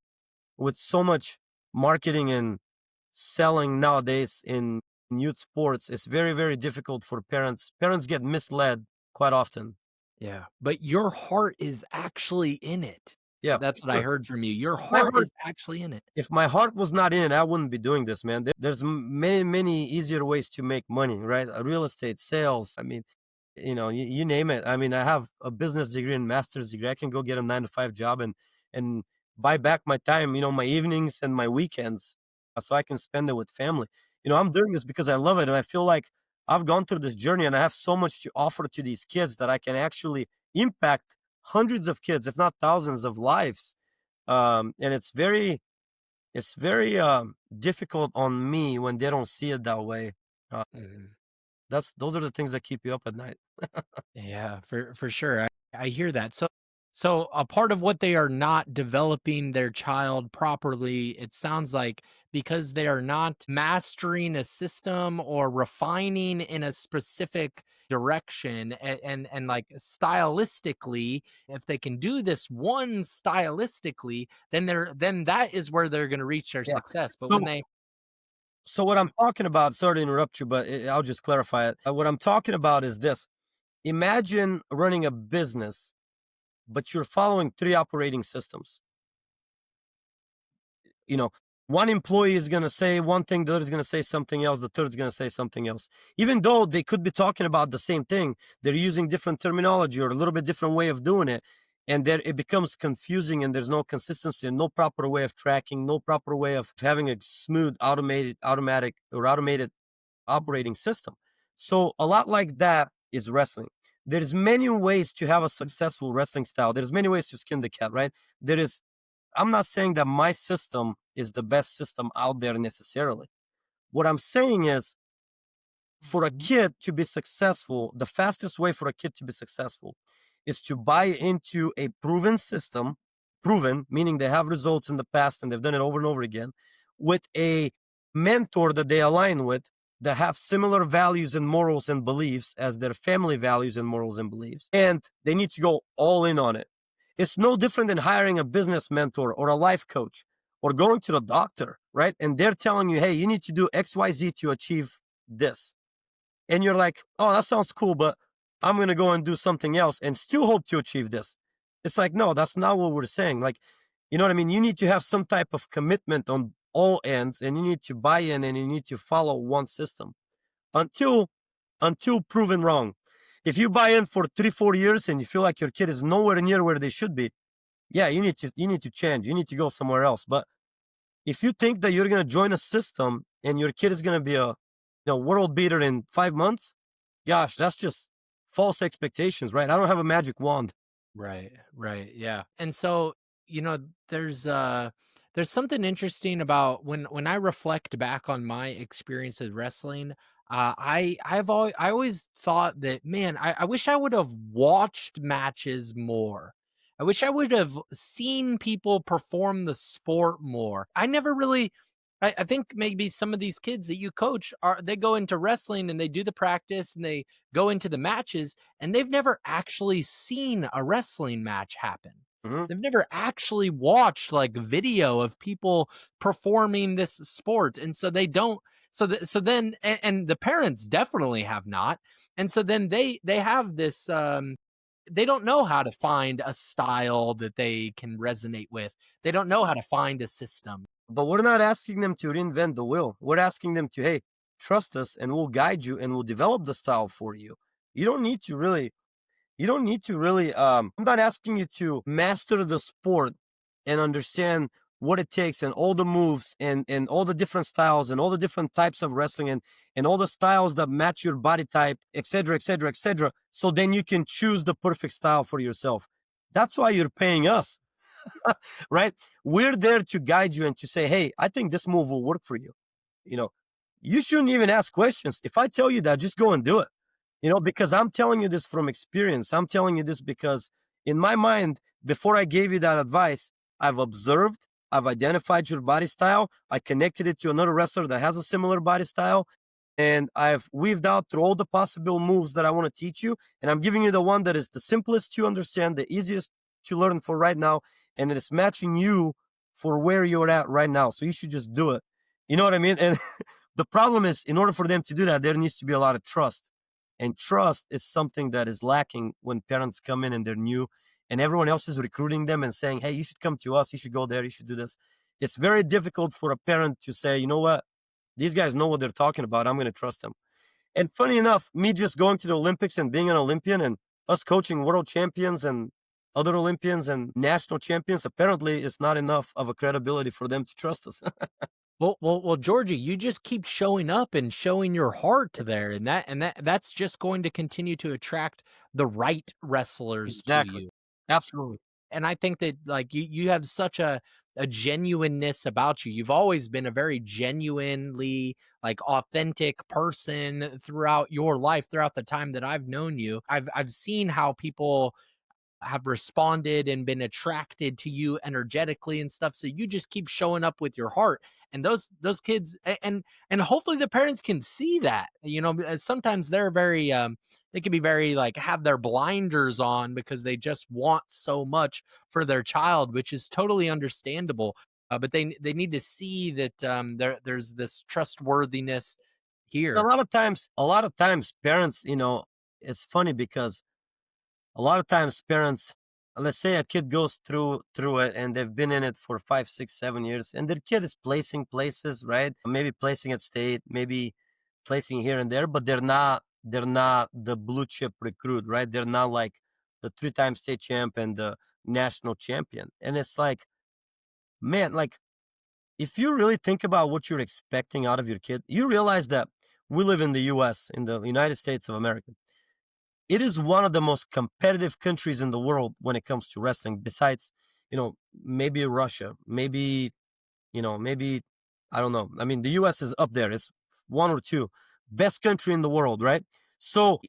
with so much marketing and selling nowadays in youth sports, it's very, very difficult for parents. Parents get misled quite often. Yeah, but your heart is actually in it. Yeah, That's what I sure. heard from you. Your My heart heart, is actually in it. if my heart was not in it, I wouldn't be doing this, man. There's many, many easier ways to make money, right? Real estate, sales. I mean, you name it. I mean, I have a business degree and master's degree. I can go get a 9 to 5 job and buy back my time, my evenings and my weekends, so I can spend it with family. I'm doing this because I love it, and I feel like I've gone through this journey and I have so much to offer to these kids that I can actually impact hundreds of kids, if not thousands of lives. And it's very difficult on me when they don't see it that way. Uh, Mhm. those are the things that keep you up at night. Yeah, for sure. I hear that. So a part of what they are not developing their child properly, it sounds like because they are not mastering a system or refining in a specific direction and like stylistically, if they can do this one stylistically, then that is where they're going to reach their Yeah. success. But when So they so what I'm talking about, sorry to interrupt you, but I'll just clarify it. What I'm talking about is this. Imagine running a business, but you're following three operating systems. you know, One employee is going to say one thing, the other is going to say something else, the third is going to say something else. Even though they could be talking about the same thing, they're using different terminology or a little bit different way of doing it. And there it becomes confusing, and there's no consistency and no proper way of tracking, no proper way of having a smooth, automated operating system. So a lot like that is wrestling. There's many ways to have a successful wrestling style. There's many ways to skin the cat, right? There is I'm not saying that my system is the best system out there necessarily. What I'm saying is, for a kid to be successful, the fastest way for a kid to be successful is to buy into a proven system, proven, meaning they have results in the past and they've done it over and over again, with a mentor that they align with, that have similar values and morals and beliefs as their family values and morals and beliefs. And they need to go all in on it. It's no different than hiring a business mentor or a life coach or going to the doctor, right? And they're telling you, hey, you need to do XYZ to achieve this. And you're like, oh, that sounds cool, but I'm going to go and do something else and still hope to achieve this. It's like, no, that's not what we're saying. Like, you know what I mean? You need to have some type of commitment on all ends, and you need to buy in, and you need to follow one system until proven wrong. If you buy in for 3, 4 years and you feel like your kid is nowhere near where they should be, yeah, you need to change. You need to go somewhere else. But if you think that you're going to join a system and your kid is going to be a world beater in 5 months, gosh, that's just false expectations, right? I don't have a magic wand. Right, right, yeah. And so, you know, there's something interesting about when I reflect back on my experience with wrestling. I always thought that, man, I wish I would have watched matches more. I wish I would have seen people perform the sport more. I never really I think maybe some of these kids that you coach are they go into wrestling and they do the practice and they go into the matches and they've never actually seen a wrestling match happen. Hmm. They've never actually watched like video of people performing this sport. And so they don't so then and the parents definitely have not. And so then they have this they don't know how to find a style that they can resonate with. They don't know how to find a system. But we're not asking them to reinvent the wheel. We're asking them to, hey, trust us and we'll guide you and we'll develop the style for you. You don't need to really. You don't need to really, I'm not asking you to master the sport and understand what it takes and all the moves and all the different styles and all the different types of wrestling and all the styles that match your body type, etc., etc., etc. So then you can choose the perfect style for yourself. That's why you're paying us, right? We're there to guide you and to say, hey, I think this move will work for you. You know, you shouldn't even ask questions. If I tell you that, just go and do it. Because I'm telling you this from experience. I'm telling you this because in my mind, before I gave you that advice, I've observed, I've identified your body style, I connected it to another wrestler that has a similar body style, and I've weaved out through all the possible moves that I want to teach you. And I'm giving you the one that is the simplest to understand, the easiest to learn for right now, and it is matching you for where you're at right now. So you should just do it. You know what I mean? And the problem is, in order for them to do that, there needs to be a lot of trust. And trust is something that is lacking when parents come in and they're new and everyone else is recruiting them and saying, hey, you should come to us, you should go there, you should do this. It's very difficult for a parent to say, you know what, these guys know what they're talking about. I'm going to trust them. And funny enough, me just going to the Olympics and being an Olympian and us coaching world champions and other Olympians and national champions, apparently it's not enough of a credibility for them to trust us. Well, Georgie, you just keep showing up and showing your heart there, and that's just going to continue to attract the right wrestlers to Exactly. you. Absolutely. And I think that like you have such a genuineness about you. You've always been a very genuinely like authentic person throughout your life, throughout the time that I've known you. I've seen how people have responded and been attracted to you energetically and stuff, so you just keep showing up with your heart, and those kids and hopefully the parents can see that, sometimes they're very they can be very like have their blinders on because they just want so much for their child, which is totally understandable, but they need to see that there's this trustworthiness A here. lot of times, parents, it's funny because a lot of times parents, let's say a kid goes through it and they've been in it for 5, 6, 7 years and their kid is placing places, right? Maybe placing at state, maybe placing here and there, but they're not the blue chip recruit, right? They're not like the 3 time state champ and the national champion. And it's like, man, like if you really think about what you're expecting out of your kid, you realize that we live in the US, in the United States of America. It is one of the most competitive countries in the world when it comes to wrestling, besides, maybe Russia, maybe, I don't know. I mean, the US is up there. It's one or two. Best country in the world, right? So,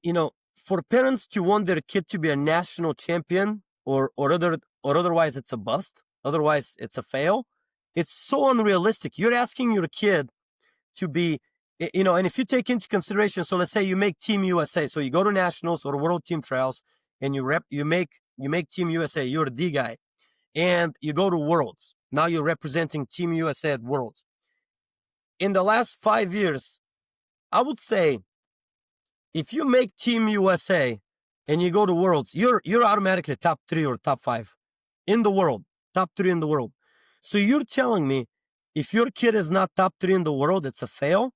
for parents to want their kid to be a national champion or otherwise it's a bust, otherwise it's a fail, it's so unrealistic. You're asking your kid to be, and if you take into consideration, so let's say you make Team USA, so you go to nationals or world team trials and you make Team USA, you're the guy, and you go to worlds. Now you're representing Team USA at worlds. In the last 5 years, I would say if you make Team USA and you go to worlds, you're automatically top 3 or top 5 in the world, top 3 in the world. So you're telling me if your kid is not top 3 in the world, it's a fail?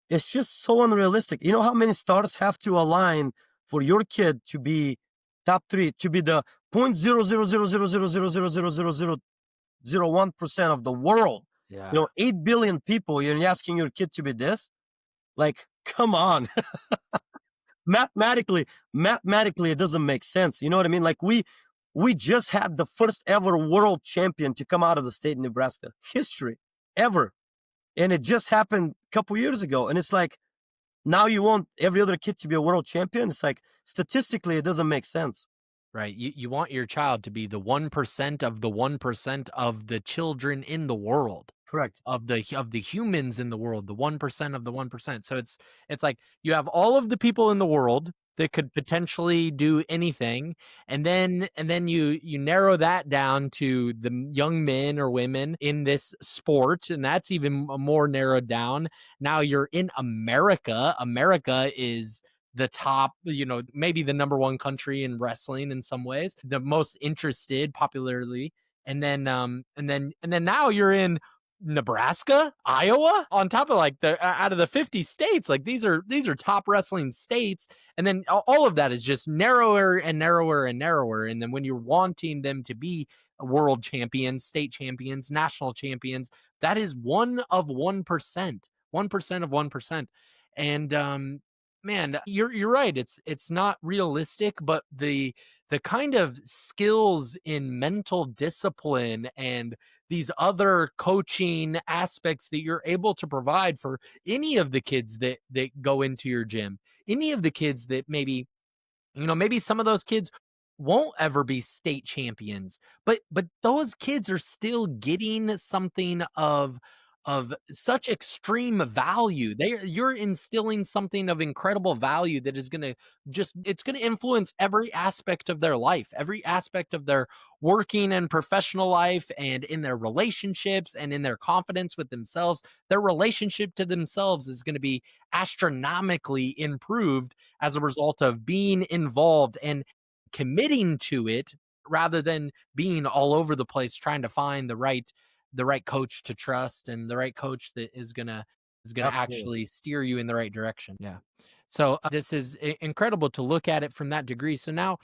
It's just so unrealistic. You know how many stars have to align for your kid to be top 3, to be the 0.00000000001% of the world? Yeah. 8 billion people, you're asking your kid to be this? Like, come on. mathematically, mathematically, it doesn't make sense. You know what I mean? Like we just had the first ever world champion to come out of the state of Nebraska. History ever. And it just happened a couple years ago. And it's like, now you want every other kid to be a world champion? It's like, statistically, it doesn't make sense. Right. You want your child to be the 1% of the 1% of the children in the world, Correct. of the humans in the world, the 1% of the 1%. So it's like you have all of the people in the world that could potentially do anything, and then you narrow that down to the young men or women in this sport, and that's even more narrowed down. Now you're in America. America is the top, maybe the number one country in wrestling in some ways, the most interested popularly. And then now you're in Nebraska, Iowa, on top of like the out of the 50 states, like these are top wrestling states, and then all of that is just narrower and narrower and narrower. And then when you're wanting them to be world champions, state champions, national champions, that is 1% of 1%, 1% of 1%. And man, you're right. It's not realistic, but the kind of skills in mental discipline and these other coaching aspects that you're able to provide for any of the kids that go into your gym, any of the kids that maybe some of those kids won't ever be state champions, but those kids are still getting something of such extreme value. You're instilling something of incredible value that is going to it's going to influence every aspect of their life, every aspect of their working and professional life, and in their relationships and in their confidence with themselves. Their relationship to themselves is going to be astronomically improved as a result of being involved and committing to it, rather than being all over the place trying to find the right coach to trust, and the right coach that is gonna Absolutely. actually steer you in the right direction. Yeah. So this is incredible to look at it from that degree. So now,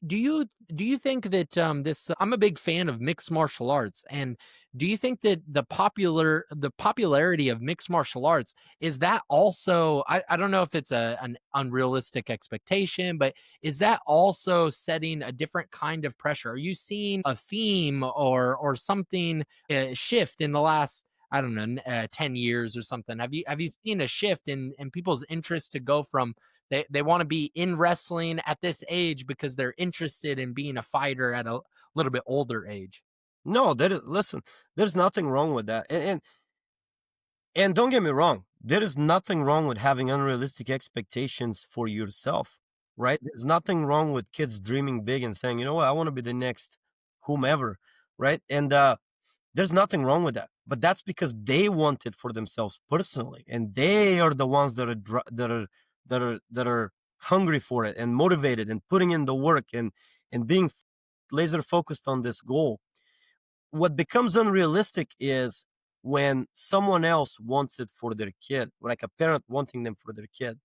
do you think that this I'm a big fan of mixed martial arts, and do you think that the popularity of mixed martial arts, is that also, I don't know if it's an unrealistic expectation, but is that also setting a different kind of pressure? Are you seeing a theme or something shift in the last, I don't know, 10 years or something? Have you seen a shift in people's interest to go from they want to be in wrestling at this age because they're interested in being a fighter at a little bit older age? No, listen, there's nothing wrong with that. And don't get me wrong, there is nothing wrong with having unrealistic expectations for yourself, right? There's nothing wrong with kids dreaming big and saying, you know what, I want to be the next whomever, right? And there's nothing wrong with that. But that's because they want it for themselves personally, and they are the ones that are that are hungry for it and motivated and putting in the work and being laser focused on this goal. What becomes unrealistic is when someone else wants it for their kid, like a parent wanting them for their kid.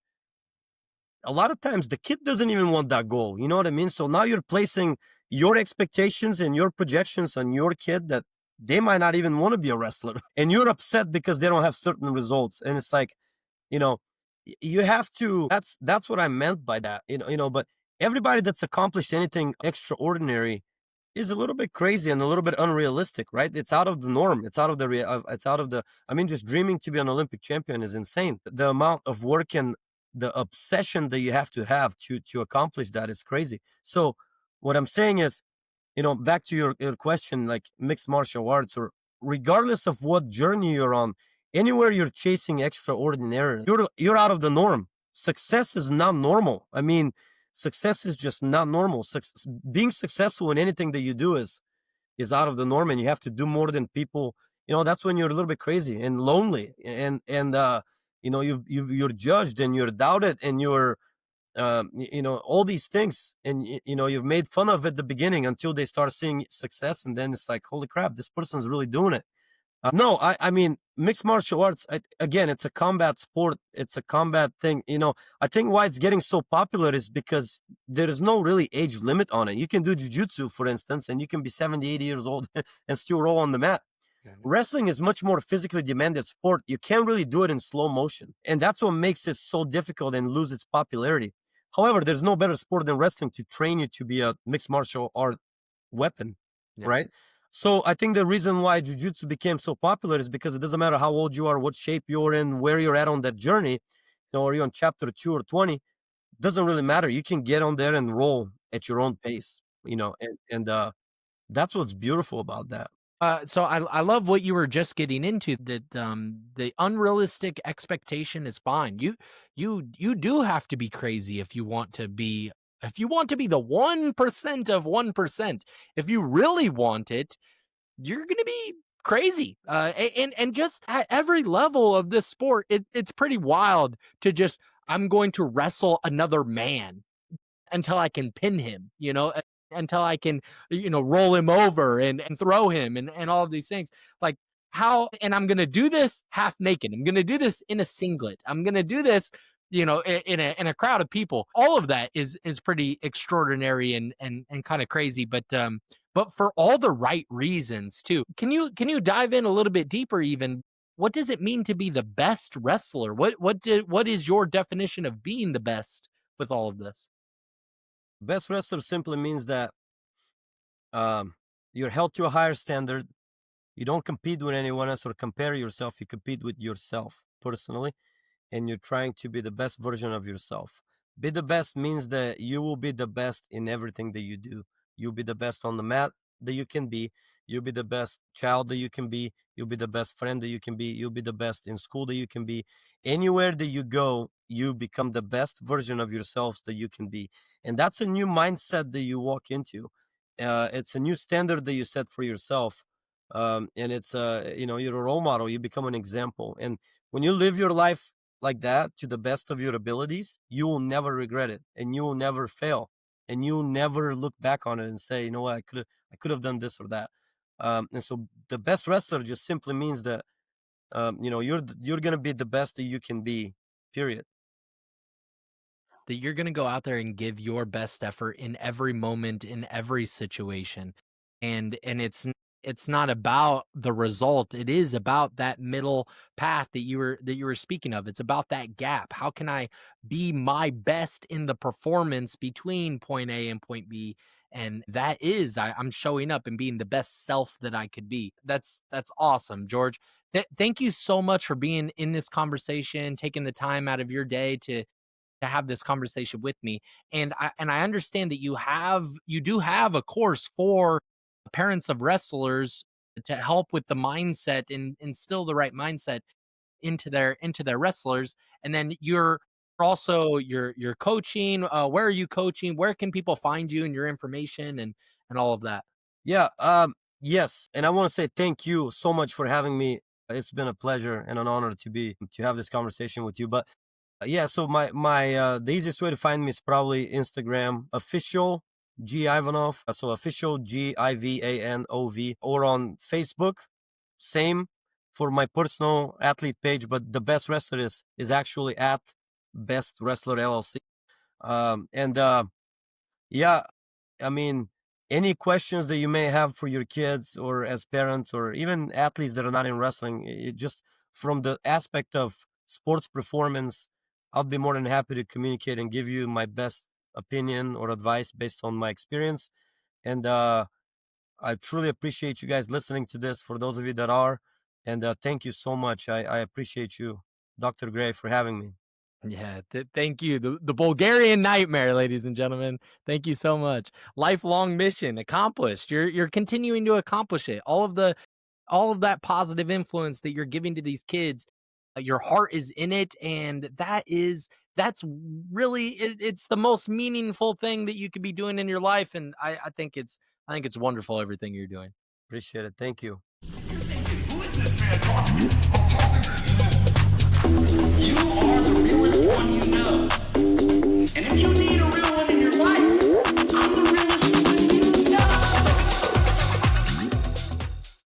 A lot of times the kid doesn't even want that goal. You know what I mean? So now you're placing your expectations and your projections on your kid that they might not even want to be a wrestler. And you're upset because they don't have certain results. And it's like, you know, you have to, that's what I meant by that. But everybody that's accomplished anything extraordinary is a little bit crazy and a little bit unrealistic, right? It's out of the norm. It's out of the. I mean, just dreaming to be an Olympic champion is insane. The amount of work and the obsession that you have to accomplish that is crazy. So, what I'm saying is, back to your question, like mixed martial arts, or regardless of what journey you're on, anywhere you're chasing extraordinary, you're out of the norm. Success is not normal. I mean, success is just not normal. Being successful in anything that you do is out of the norm, and you have to do more than people. That's when you're a little bit crazy and lonely, and you're judged and you're doubted and you're all these things, and you've made fun of at the beginning until they start seeing success, and then it's like, holy crap, this person's really doing it. No, I mean, mixed martial arts, again, it's a combat sport. It's a combat thing. I think why it's getting so popular is because there is no really age limit on it. You can do jujitsu, for instance, and you can be 70, 80 years old and still roll on the mat. Wrestling is much more physically demanded sport. You can't really do it in slow motion. And that's what makes it so difficult and lose its popularity. However, there's no better sport than wrestling to train you to be a mixed martial art weapon, Yeah. right? So I think the reason why jujitsu became so popular is because it doesn't matter how old you are, what shape you're in, where you're at on that journey, are you on chapter 2 or 20? Doesn't really matter. You can get on there and roll at your own pace, and that's what's beautiful about that. So I love what you were just getting into, that the unrealistic expectation is fine. You do have to be crazy if you want to be the 1% of 1%. If you really want it, you're going to be crazy. And just at every level of this sport, it's pretty wild to just, I'm going to wrestle another man until I can pin him, until I can, roll him over and throw him and all of these things. Like, how, and I'm going to do this half naked. I'm going to do this in a singlet. I'm going to do this, in a crowd of people. All of that is pretty extraordinary and kind of crazy, but for all the right reasons too. Can you dive in a little bit deeper even? What does it mean to be the best wrestler? What is your definition of being the best with all of this? Best wrestler simply means that um, you're held to a higher standard. You don't compete with anyone else or compare yourself. You compete with yourself personally, and you're trying to be the best version of yourself. Be the best means that you will be the best in everything that you do. You'll be the best on the mat that you can be. You'll be the best child that you can be. You'll be the best friend that you can be. You'll be the best in school that you can be. Anywhere that you go, you become the best version of yourselves that you can be. And that's a new mindset that you walk into. It's a new standard that you set for yourself. And it's, you're a role model. You become an example. And when you live your life like that to the best of your abilities, you will never regret it and you will never fail and you'll never look back on it and say, you know what, I could have done this or that. And so the best wrestler just simply means that you're gonna be the best that you can be, period. That you're going to go out there and give your best effort in every moment, in every situation. And it's not about the result. It is about that middle path that you were speaking of. It's about that gap. How can I be my best in the performance between point A and point B? And that is, I'm showing up and being the best self that I could be. That's awesome, George. Thank you so much for being in this conversation, taking the time out of your day to have this conversation with me. And I understand that you do have a course for parents of wrestlers to help with the mindset and instill the right mindset into their wrestlers. And then you're coaching. Where are you coaching? Where can people find you and your information and all of that? Yeah, yes, and I want to say thank you so much for having me. It's been a pleasure and an honor to have this conversation with you. But yeah, so my the easiest way to find me is probably Instagram official G Ivanov. So official Givanov, or on Facebook. Same for my personal athlete page, but the best wrestler is actually at Best Wrestler LLC. And yeah, I mean, any questions that you may have for your kids or as parents or even athletes that are not in wrestling, it just from the aspect of sports performance, I'll be more than happy to communicate and give you my best opinion or advice based on my experience. And I truly appreciate you guys listening to this for those of you that are. And thank you so much. I appreciate you, Dr. Gray, for having me. Yeah, thank you. The Bulgarian Nightmare, ladies and gentlemen. Thank you so much. Lifelong mission accomplished. You're continuing to accomplish it. All of that positive influence that you're giving to these kids, your heart is in it, and that's really it's the most meaningful thing that you could be doing in your life. And I think it's wonderful everything you're doing. Appreciate it. Thank you. Who is this man talking? I'm talking to you. You are the realest one you know. And if you need a